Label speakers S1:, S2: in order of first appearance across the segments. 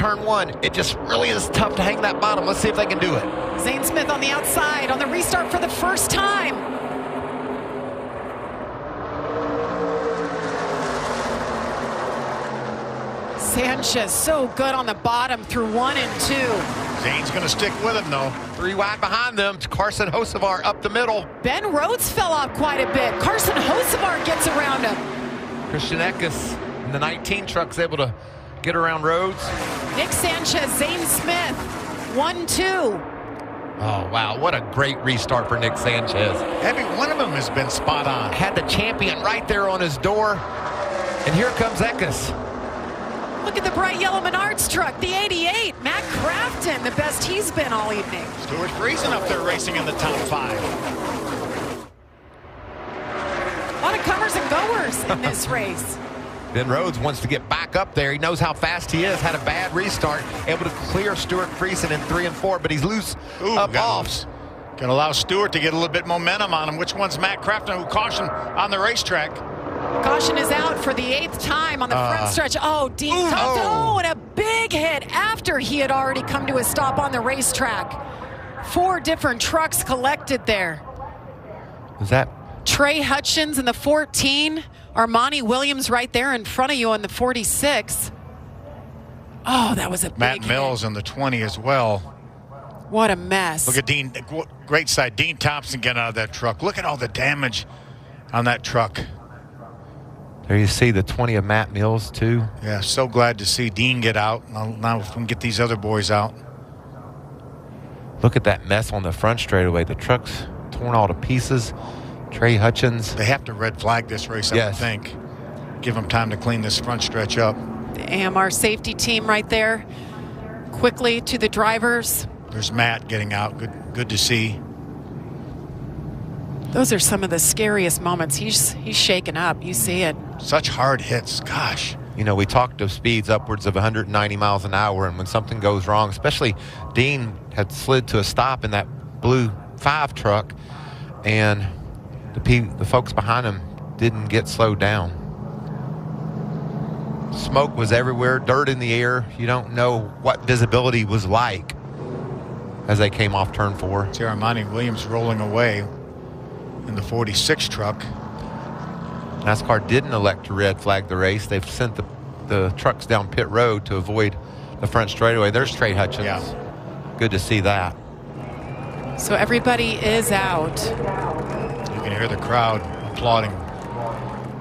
S1: turn one. It just really is tough to hang that bottom. Let's see if they can do it.
S2: Zane Smith on the outside on the restart for the first time. Sanchez so good on the bottom through 1 and 2.
S3: Zane's going to stick with him, though.
S1: 3 wide behind them. Carson Hocevar up the middle.
S2: Ben Rhodes fell off quite a bit. Carson Hocevar gets around him.
S1: Christian Eckes in the 19 truck's able to get around Rhodes.
S2: Nick Sanchez, Zane Smith, 1-2.
S1: Oh, wow. What a great restart for Nick Sanchez.
S3: Every one of them has been spot on.
S1: Had the champion right there on his door. And here comes Eckes.
S2: Look at the bright yellow Menards truck, the 88. Matt Craftsman, the best he's been all evening.
S3: Stewart Friesen up there racing in the top 5.
S2: A lot of comers and goers in this race.
S1: Ben Rhodes wants to get back up there. He knows how fast he is. Had a bad restart. Able to clear Stewart Friesen in 3 and 4, but he's loose up off.
S3: Can allow Stewart to get a little bit momentum on him. Which one's Matt Craftsman, who cautioned on the racetrack?
S2: Caution is out for the 8th time on the front stretch. Oh, Dean Thompson. Oh, and a big hit after he had already come to a stop on the racetrack. 4 different trucks collected there.
S1: Was that
S2: Trey Hutchins in the 14. Armani Williams right there in front of you on the 46. Oh, that was a big
S3: Matt Mills in the 20 as well.
S2: What a mess.
S3: Look at Dean. Great side. Dean Thompson getting out of that truck. Look at all the damage on that truck.
S1: There you see the 20 of Matt Mills, too.
S3: Yeah, so glad to see Dean get out. Now we can get these other boys out.
S1: Look at that mess on the front straightaway. The truck's torn all to pieces. Trey Hutchins.
S3: They have to red flag this race, I would think. Give them time to clean this front stretch up.
S2: The AMR safety team right there. Quickly to the drivers.
S3: There's Matt getting out. Good to see.
S2: Those are some of the scariest moments. He's shaken up. You see it.
S3: Such hard hits. Gosh.
S1: You know, we talked of speeds upwards of 190 miles an hour, and when something goes wrong, especially Dean had slid to a stop in that blue 5 truck, and the folks behind him didn't get slowed down. Smoke was everywhere, dirt in the air. You don't know what visibility was like as they came off turn 4.
S3: See Armani Williams rolling away in the 46 truck.
S1: NASCAR didn't elect to red flag the race. They've sent the trucks down pit road to avoid the front straightaway. There's Trey Hutchins.
S3: Yeah.
S1: Good to see that.
S2: So everybody is out.
S3: You can hear the crowd applauding,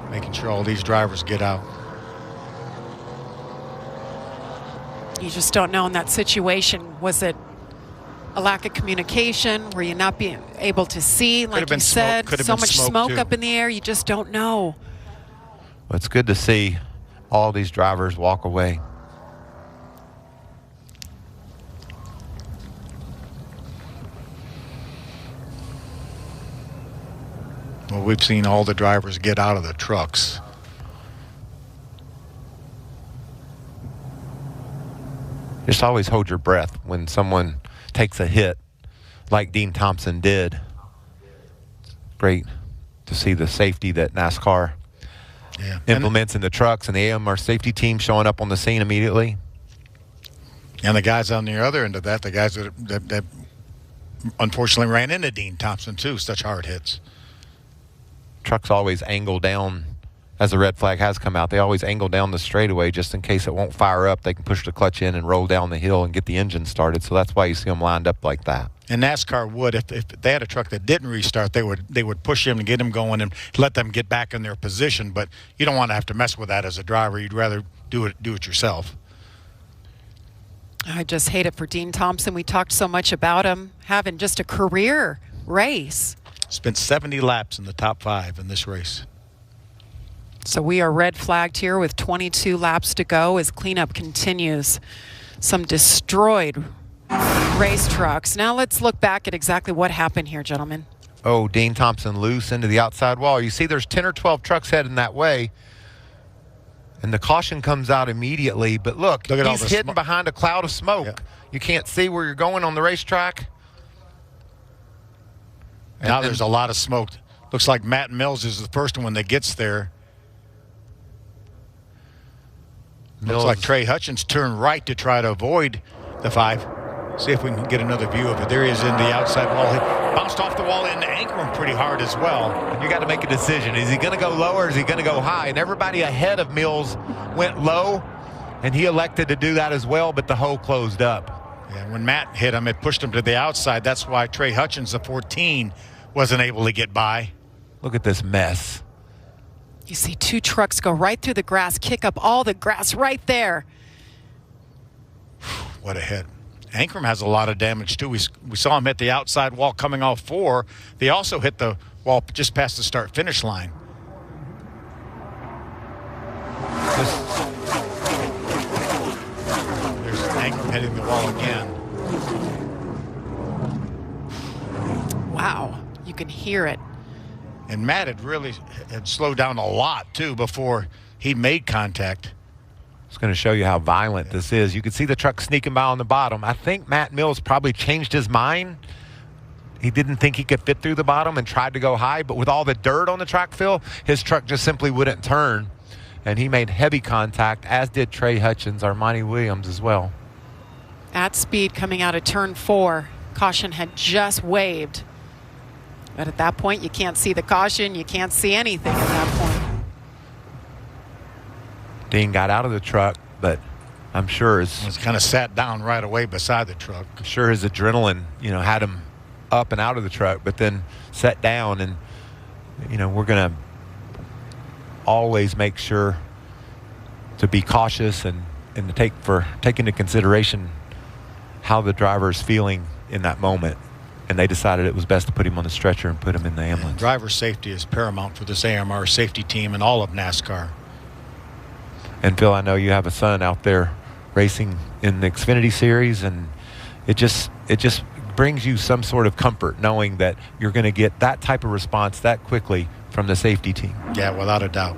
S3: making sure all these drivers get out.
S2: You just don't know in that situation. Was it a lack of communication? Were you not being able to see? Like you said, so much smoke up in the air, you just don't know.
S1: Well, it's good to see all these drivers walk away.
S3: Well, we've seen all the drivers get out of the trucks.
S1: Just always hold your breath when someone takes a hit like Dean Thompson did. Great to see the safety that NASCAR implements in the trucks, and the AMR safety team showing up on the scene immediately.
S3: And the guys on the other end of that, the guys that unfortunately ran into Dean Thompson too, such hard hits.
S1: Trucks always angle down as the red flag has come out. They always angle down the straightaway just in case it won't fire up. They can push the clutch in and roll down the hill and get the engine started. So that's why you see them lined up like that.
S3: And NASCAR would, if they had a truck that didn't restart, they would push him and get him going and let them get back in their position. But you don't want to have to mess with that as a driver. You'd rather do it yourself.
S2: I just hate it for Dean Thompson. We talked so much about him having just a career race.
S3: Spent 70 laps in the top 5 in this race.
S2: So we are red flagged here with 22 laps to go as cleanup continues. Some destroyed race trucks. Now let's look back at exactly what happened here, gentlemen.
S1: Oh, Dean Thompson loose into the outside wall. You see there's 10 or 12 trucks heading that way. And the caution comes out immediately. But look at he's hidden behind a cloud of smoke. Yeah. You can't see where you're going on the racetrack.
S3: Now there's a lot of smoke. Looks like Matt Mills is the first one that gets there. Looks like Trey Hutchins turned right to try to avoid the 5. See if we can get another view of it. There he is in the outside wall. He bounced off the wall into Ankrum pretty hard as well.
S1: And you got to make a decision. Is he going to go low or is he going to go high? And everybody ahead of Mills went low, and he elected to do that as well, but the hole closed up.
S3: Yeah, when Matt hit him, it pushed him to the outside. That's why Trey Hutchins, the 14, wasn't able to get by.
S1: Look at this mess.
S2: You see 2 trucks go right through the grass, kick up all the grass right there.
S3: What a hit. Ankrum has a lot of damage, too. We saw him hit the outside wall coming off 4. They also hit the wall just past the start-finish line. There's Ankrum hitting the wall again.
S2: Wow, you can hear it.
S3: And Matt had slowed down a lot, too, before he made contact.
S1: It's going to show you how violent this is. You can see the truck sneaking by on the bottom. I think Matt Mills probably changed his mind. He didn't think he could fit through the bottom and tried to go high, but with all the dirt on the track fill, his truck just simply wouldn't turn. And he made heavy contact, as did Trey Hutchins, Armani Williams as well.
S2: At speed coming out of turn 4. Caution had just waved. But at that point, you can't see the caution. You can't see anything at that point.
S1: Dean got out of the truck, but I'm sure
S3: was kind of sat down right away beside the truck.
S1: I'm sure his adrenaline, had him up and out of the truck, but then sat down. And, we're going to always make sure to be cautious and to take into consideration how the driver is feeling in that moment. And they decided it was best to put him on the stretcher and put him in the ambulance.
S3: And driver safety is paramount for this AMR safety team and all of NASCAR.
S1: And Phil, I know you have a son out there racing in the Xfinity Series, and it just brings you some sort of comfort knowing that you're going to get that type of response that quickly from the safety team.
S3: Yeah, without a doubt.